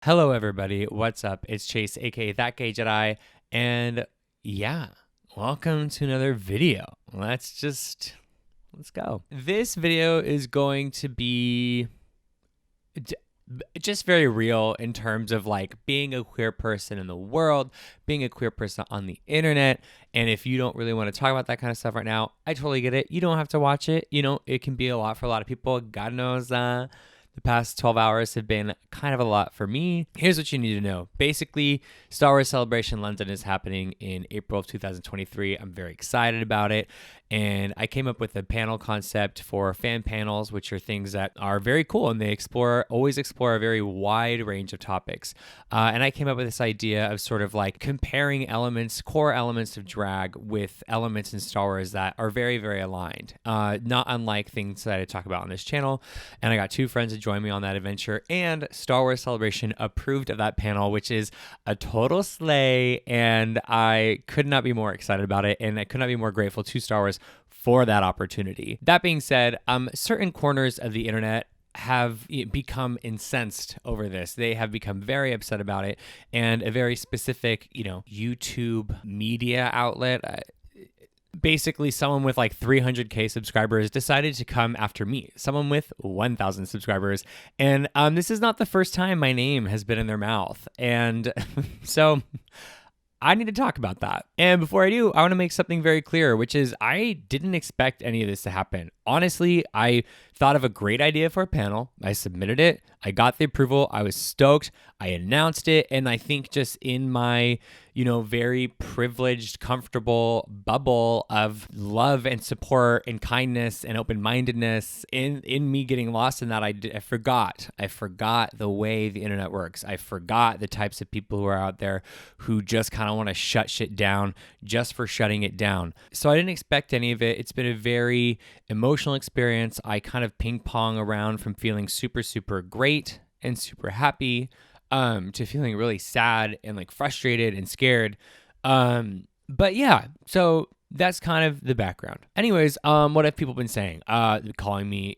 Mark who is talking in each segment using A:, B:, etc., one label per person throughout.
A: Hello, everybody. What's up? It's Chase, aka That Gay Jedi, and yeah, welcome to another video. Let's go. This video is going to be just very real in terms of like being a queer person in the world, being a queer person on the internet. And if you don't really want to talk about that kind of stuff right now, I totally get it. You don't have to watch it. You know, it can be a lot for a lot of people. God knows, the past 12 hours have been kind of a lot for me. Here's what you need to know. Basically, Star Wars Celebration London is happening in April of 2023. I'm very excited about it. And I came up with a panel concept for fan panels, which are things that are very cool and they always explore a very wide range of topics. And I came up with this idea of sort of like comparing core elements of drag with elements in Star Wars that are very, very aligned. Not unlike things that I talk about on this channel. And I got two friends to join me on that adventure, and Star Wars Celebration approved of that panel, which is a total slay, and I could not be more excited about it, and I could not be more grateful to Star Wars for that opportunity. That being said, certain corners of the internet have become incensed over this. They have become very upset about it, and a very specific, YouTube media outlet, basically someone with like 300k subscribers decided to come after me, someone with 1,000 subscribers. And this is not the first time my name has been in their mouth. And so I need to talk about that. And before I do, I want to make something very clear, which is I didn't expect any of this to happen. Honestly, I thought of a great idea for a panel. I submitted it. I got the approval. I was stoked. I announced it. And I think just in my, very privileged, comfortable bubble of love and support and kindness and open-mindedness, in me getting lost in that, I forgot. I forgot the way the internet works. I forgot the types of people who are out there who just kind of want to shut shit down just for shutting it down. So I didn't expect any of it. It's been a very emotional experience. I kind of ping pong around from feeling super, super great and super happy to feeling really sad and like frustrated and scared. But yeah, so that's kind of the background. Anyways, what have people been saying? Calling me,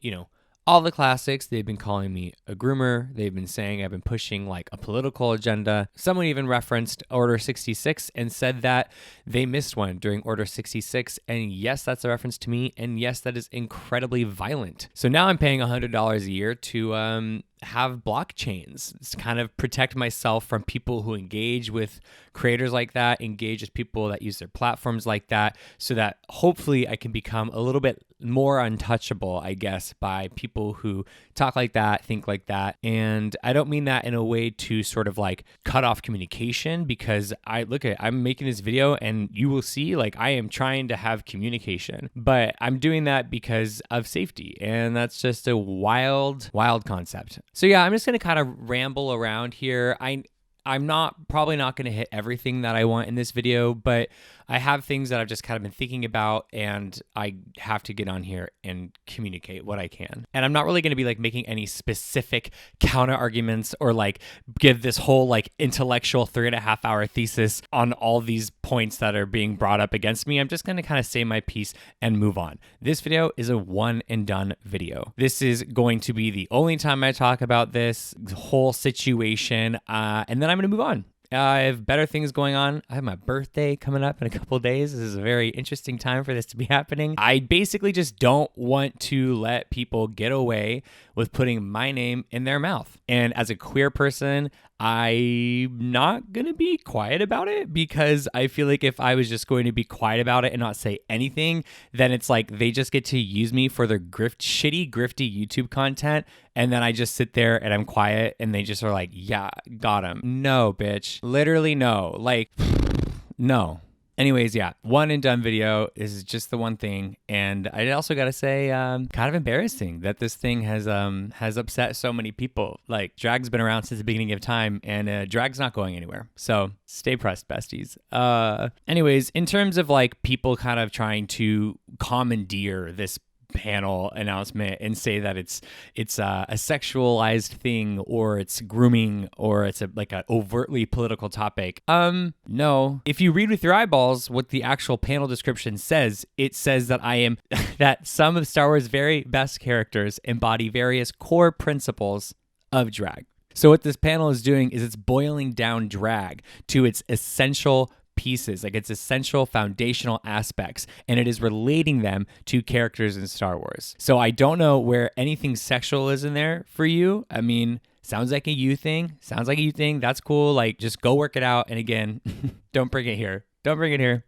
A: all the classics. They've been calling me a groomer. They've been saying I've been pushing like a political agenda. Someone even referenced Order 66 and said that they missed one during Order 66. And yes, that's a reference to me. And yes, that is incredibly violent. So now I'm paying $100 a year to have blockchains to kind of protect myself from people who engage with creators like that, engage with people that use their platforms like that, so that hopefully I can become a little bit more untouchable, I guess, by people who talk like that, think like that. And I don't mean that in a way to sort of like cut off communication, because I'm making this video and you will see like I am trying to have communication, but I'm doing that because of safety. And that's just a wild, wild concept. So yeah, I'm just going to kind of ramble around here. I'm probably not going to hit everything that I want in this video, but I have things that I've just kind of been thinking about, and I have to get on here and communicate what I can. And I'm not really going to be like making any specific counter arguments or like give this whole like intellectual 3.5 hour thesis on all these points that are being brought up against me. I'm just going to kind of say my piece and move on. This video is a one and done video. This is going to be the only time I talk about this whole situation, and then I'm going to move on. I have better things going on. I have my birthday coming up in a couple of days. This is a very interesting time for this to be happening. I basically just don't want to let people get away with putting my name in their mouth. And as a queer person, I'm not going to be quiet about it, because I feel like if I was just going to be quiet about it and not say anything, then it's like they just get to use me for their shitty, grifty YouTube content. And then I just sit there and I'm quiet and they just are like, yeah, got him. No, bitch. Literally no. Like, no. Anyways, yeah, one and done video. This is just the one thing. And I also got to say, kind of embarrassing that this thing has upset so many people. Like, drag's been around since the beginning of time, and drag's not going anywhere. So stay pressed, besties. Anyways, in terms of like people kind of trying to commandeer this panel announcement and say that it's a sexualized thing, or it's grooming, or it's like an overtly political topic. No. If you read with your eyeballs what the actual panel description says, it says that I am that some of Star Wars' very best characters embody various core principles of drag. So what this panel is doing is it's boiling down drag to its essential pieces, like its essential foundational aspects, and it is relating them to characters in Star Wars. So I don't know where anything sexual is in there for you. I mean, sounds like a you thing. That's cool. Like, just go work it out. And again, don't bring it here.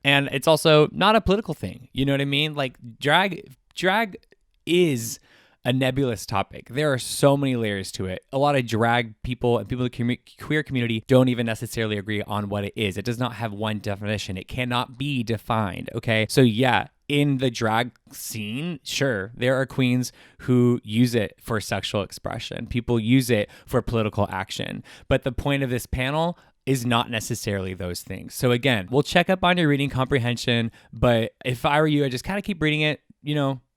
A: And it's also not a political thing. You know what I mean? Like, drag is a nebulous topic. There are so many layers to it. A lot of drag people and people in the queer community don't even necessarily agree on what it is. It does not have one definition. It cannot be defined, okay? So yeah, in the drag scene, sure, there are queens who use it for sexual expression. People use it for political action. But the point of this panel is not necessarily those things. So again, we'll check up on your reading comprehension, but if I were you, I'd just kind of keep reading it,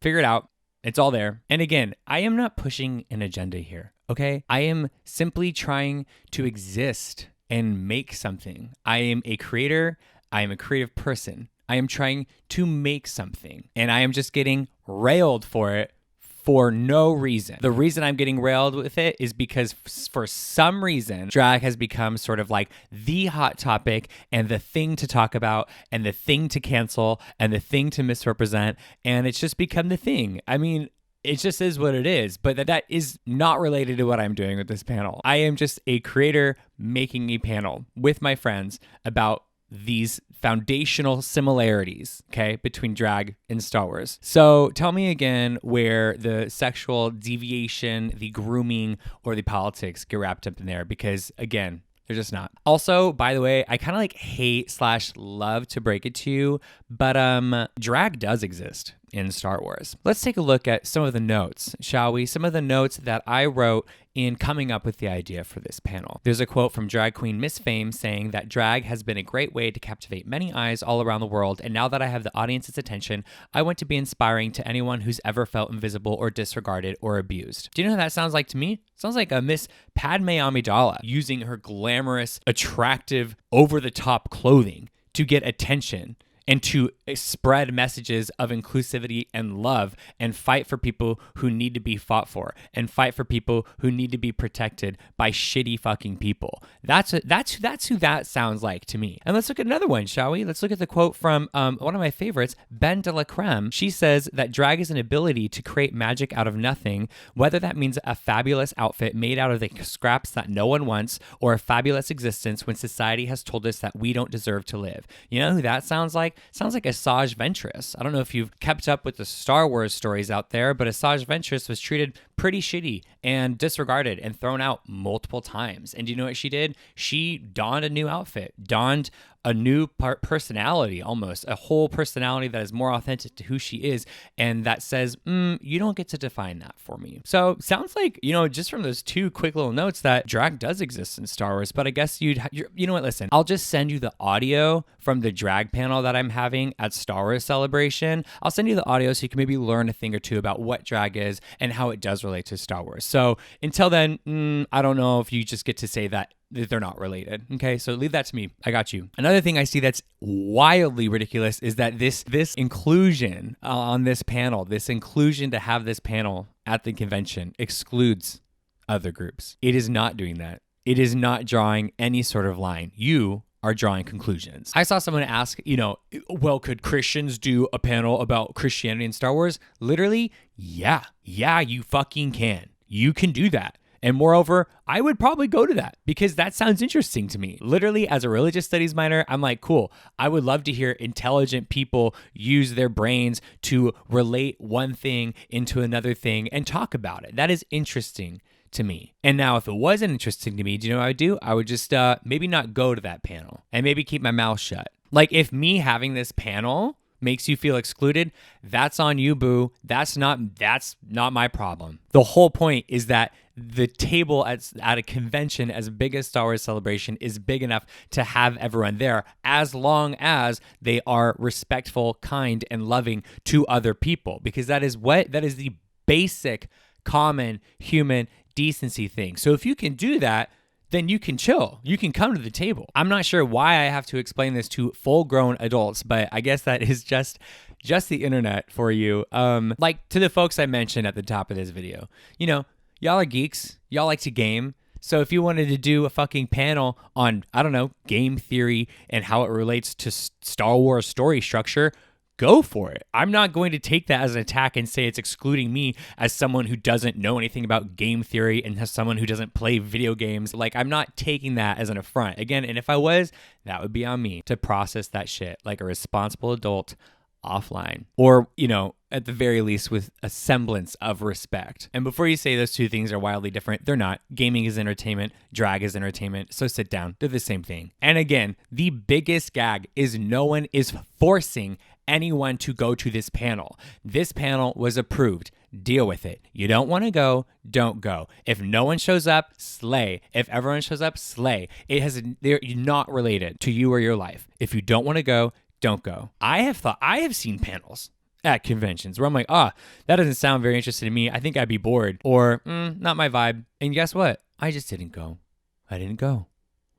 A: figure it out. It's all there. And again, I am not pushing an agenda here, okay? I am simply trying to exist and make something. I am a creator. I am a creative person. I am trying to make something, and I am just getting railed for it for no reason. The reason I'm getting railed with it is because for some reason, drag has become sort of like the hot topic and the thing to talk about and the thing to cancel and the thing to misrepresent. And it's just become the thing. I mean, it just is what it is, but that is not related to what I'm doing with this panel. I am just a creator making a panel with my friends about these foundational similarities, okay, between drag and Star Wars. So tell me again where the sexual deviation, the grooming, or the politics get wrapped up in there, because again, they're just not. Also, by the way, I kind of like hate/love to break it to you, but drag does exist in Star Wars. Let's take a look at some of the notes, shall we? Some of the notes that I wrote in coming up with the idea for this panel. There's a quote from drag queen Miss Fame saying that drag has been a great way to captivate many eyes all around the world, and now that I have the audience's attention, I want to be inspiring to anyone who's ever felt invisible or disregarded or abused. Do you know what that sounds like to me? It sounds like a Miss Padme Amidala using her glamorous, attractive, over-the-top clothing to get attention and to spread messages of inclusivity and love and fight for people who need to be fought for and fight for people who need to be protected by shitty fucking people. That's who that sounds like to me. And let's look at another one, shall we? Let's look at the quote from one of my favorites, Ben de la Creme. She says that drag is an ability to create magic out of nothing, whether that means a fabulous outfit made out of the scraps that no one wants, or a fabulous existence when society has told us that we don't deserve to live. You know who that sounds like? Sounds like Asajj Ventress. I don't know if you've kept up with the Star Wars stories out there, but Asajj Ventress was treated pretty shitty and disregarded and thrown out multiple times. And do you know what she did? She donned a new outfit, donned a new personality, almost a whole personality that is more authentic to who she is, and that says, you don't get to define that for me. So sounds like, just from those two quick little notes, that drag does exist in Star Wars. But I guess you know what? Listen, I'll just send you the audio from the drag panel that I'm having at Star Wars Celebration. I'll send you the audio so you can maybe learn a thing or two about what drag is and how it does relate to Star Wars. So until then, I don't know if you just get to say that they're not related. Okay, so leave that to me. I got you. Another thing I see that's wildly ridiculous is that this inclusion on this panel, this inclusion to have this panel at the convention excludes other groups. It is not doing that. It is not drawing any sort of line. You are drawing conclusions. I saw someone ask, well, could Christians do a panel about Christianity in Star Wars? Literally, yeah, you fucking can. You can do that. And moreover, I would probably go to that because that sounds interesting to me. Literally, as a religious studies minor, I'm like, cool. I would love to hear intelligent people use their brains to relate one thing into another thing and talk about it. That is interesting to me. And now if it wasn't interesting to me, do you know what I would do? I would just maybe not go to that panel and maybe keep my mouth shut. Like, if me having this panel makes you feel excluded, that's on you, boo. That's not my problem. The whole point is that the table at a convention as big as Star Wars Celebration is big enough to have everyone there, as long as they are respectful, kind, and loving to other people, because that is the basic common human decency thing. So if you can do that, then you can chill. You can come to the table. I'm not sure why I have to explain this to full-grown adults, but I guess that is just the internet for you. Like to the folks I mentioned at the top of this video, y'all are geeks. Y'all like to game. So if you wanted to do a fucking panel on, I don't know, game theory and how it relates to Star Wars story structure, go for it. I'm not going to take that as an attack and say it's excluding me as someone who doesn't know anything about game theory and as someone who doesn't play video games. Like, I'm not taking that as an affront. Again, and if I was, that would be on me to process that shit like a responsible adult offline, or, you know, at the very least with a semblance of respect. And before you say those two things are wildly different, they're not. Gaming is entertainment, drag is entertainment, so sit down. They're the same thing. And again, the biggest gag is no one is forcing anyone to go to this panel. This panel was approved. Deal with it. You don't want to go, don't go. If no one shows up, slay. If everyone shows up, slay. They're not related to you or your life. If you don't want to go, don't go. I have seen panels at conventions where I'm like, that doesn't sound very interesting to me. I think I'd be bored, or not my vibe. And guess what? I just didn't go. I didn't go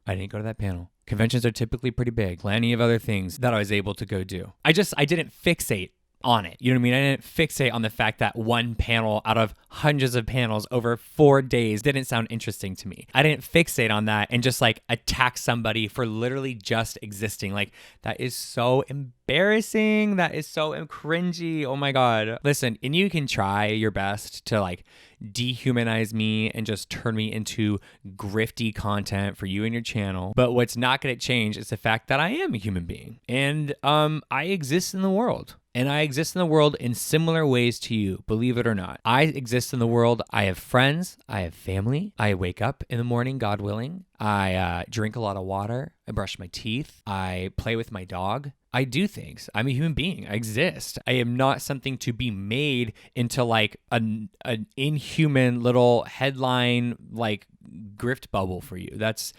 A: to that panel. Conventions are typically pretty big. Plenty of other things that I was able to go do. I didn't fixate on it. You know what I mean? I didn't fixate on the fact that one panel out of hundreds of panels over 4 days didn't sound interesting to me. I didn't fixate on that and just like attack somebody for literally just existing. Like, that is so embarrassing. That is so cringy. Oh my God. Listen, and you can try your best to like dehumanize me and just turn me into grifty content for you and your channel. But what's not going to change is the fact that I am a human being, and I exist in the world. And I exist in the world in similar ways to you, believe it or not. I exist in the world. I have friends. I have family. I wake up in the morning, God willing. I drink a lot of water. I brush my teeth. I play with my dog. I do things. I'm a human being. I exist. I am not something to be made into like an inhuman little headline, like grift bubble for you. That's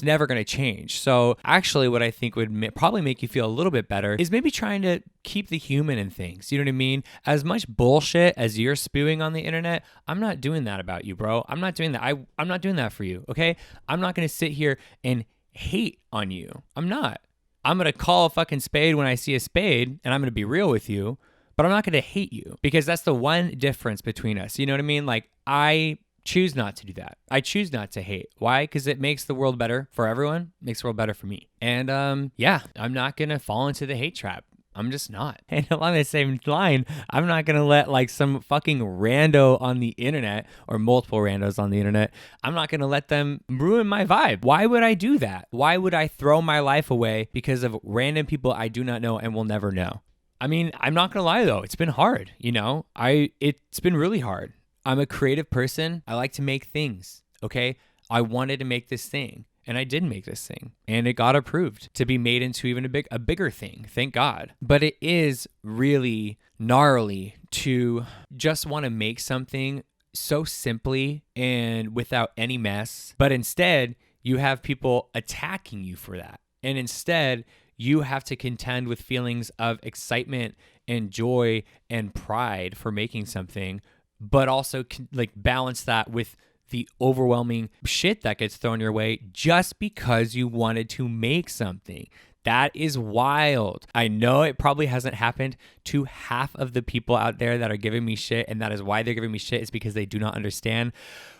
A: never going to change. So actually what I think would probably make you feel a little bit better is maybe trying to keep the human in things. You know what I mean? As much bullshit as you're spewing on the internet, I'm not doing that about you, bro. I'm not doing that. I'm not doing that for you, okay? I'm not going to sit here and hate on you. I'm not. I'm going to call a fucking spade when I see a spade, and I'm going to be real with you, but I'm not going to hate you, because that's the one difference between us. You know what I mean? Like, I choose not to do that. I choose not to hate. Why? Because it makes the world better for everyone. It makes the world better for me. And I'm not going to fall into the hate trap. I'm just not. And along the same line, I'm not going to let like some fucking rando on the internet, or multiple randos on the internet, I'm not going to let them ruin my vibe. Why would I do that? Why would I throw my life away because of random people I do not know and will never know? I mean, I'm not going to lie though. It's been hard, you know? It's been really hard. I'm a creative person. I like to make things, okay? I wanted to make this thing, and I did make this thing, and it got approved to be made into even a bigger thing, thank God. But it is really gnarly to just want to make something so simply and without any mess, but instead you have people attacking you for that. And instead, you have to contend with feelings of excitement and joy and pride for making something, but also like balance that with the overwhelming shit that gets thrown your way just because you wanted to make something. That is wild. I know it probably hasn't happened to half of the people out there that are giving me shit, and that is why they're giving me shit, is because they do not understand.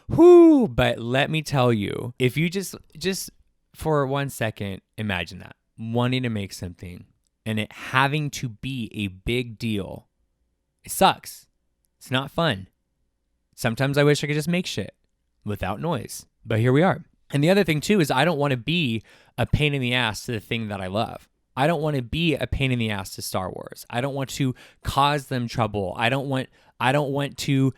A: But let me tell you, if you just for 1 second, imagine that. Wanting to make something and it having to be a big deal. It sucks. It's not fun. Sometimes I wish I could just make shit without noise, but here we are. And the other thing too is I don't want to be a pain in the ass to the thing that I love. I don't want to be a pain in the ass to Star Wars. I don't want to cause them trouble. I don't want to,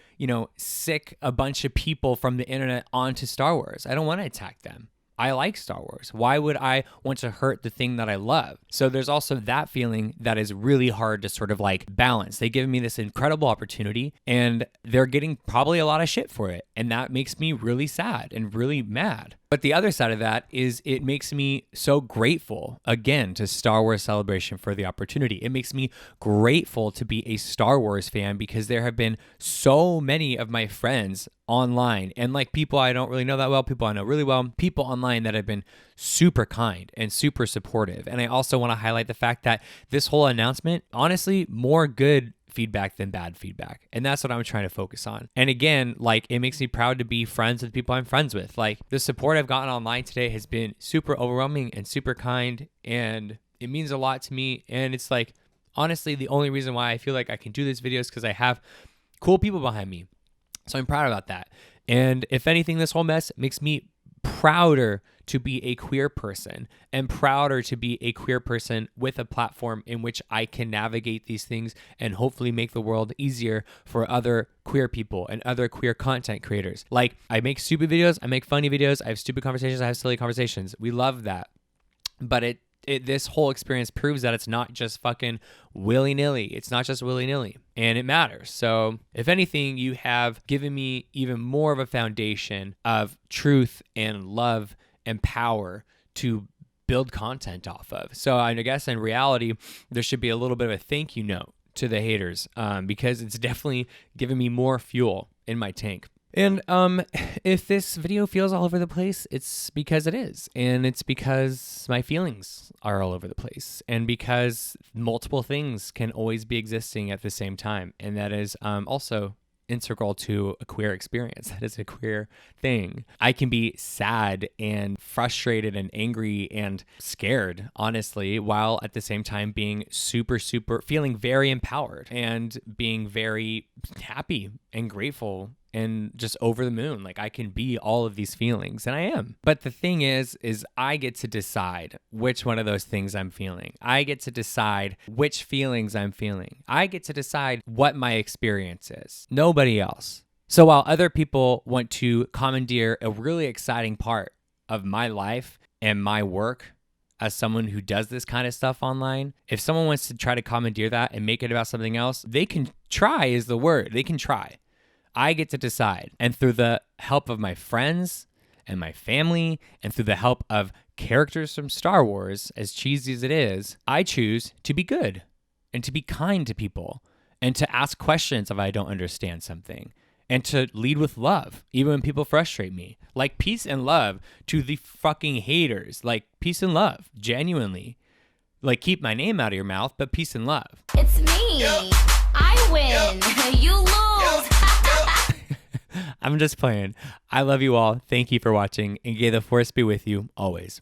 A: sick a bunch of people from the internet onto Star Wars. I don't want to attack them. I like Star Wars. Why would I want to hurt the thing that I love? So there's also that feeling that is really hard to sort of like balance. They give me this incredible opportunity and they're getting probably a lot of shit for it. And that makes me really sad and really mad. But the other side of that is it makes me so grateful, again, to Star Wars Celebration for the opportunity. It makes me grateful to be a Star Wars fan because there have been so many of my friends online and like people I don't really know that well, people I know really well, people online that have been super kind and super supportive. And I also want to highlight the fact that this whole announcement, honestly, more good feedback than bad feedback. And that's what I'm trying to focus on. And again, like, it makes me proud to be friends with people I'm friends with. Like, the support I've gotten online today has been super overwhelming and super kind, and it means a lot to me. And it's like, honestly, the only reason why I feel like I can do this video is because I have cool people behind me. So I'm proud about that. And if anything, this whole mess makes me prouder to be a queer person, and prouder to be a queer person with a platform in which I can navigate these things and hopefully make the world easier for other queer people and other queer content creators. Like, I make stupid videos, I make funny videos, I have stupid conversations, I have silly conversations. We love that. But this whole experience proves that it's not just fucking willy-nilly. It's not just willy-nilly, and it matters. So if anything, you have given me even more of a foundation of truth and love and power to build content off of. So I guess in reality, there should be a little bit of a thank you note to the haters, because it's definitely given me more fuel in my tank. And if this video feels all over the place, it's because it is. And it's because my feelings are all over the place. And because multiple things can always be existing at the same time. And that is also integral to a queer experience. That is a queer thing. I can be sad and frustrated and angry and scared, honestly, while at the same time being feeling very empowered and being very happy and grateful and just over the moon. Like, I can be all of these feelings, and I am. But the thing is I get to decide which one of those things I'm feeling. I get to decide which feelings I'm feeling. I get to decide what my experience is. Nobody else. So while other people want to commandeer a really exciting part of my life and my work as someone who does this kind of stuff online, if someone wants to try to commandeer that and make it about something else, they can try is the word. They can try. I get to decide. And through the help of my friends and my family, and through the help of characters from Star Wars, as cheesy as it is, I choose to be good and to be kind to people and to ask questions if I don't understand something and to lead with love, even when people frustrate me. Like, peace and love to the fucking haters. Like, peace and love, genuinely. Like, keep my name out of your mouth, but peace and love.
B: It's me. I win. You lose.
A: I'm just playing. I love you all. Thank you for watching, and may the force be with you always.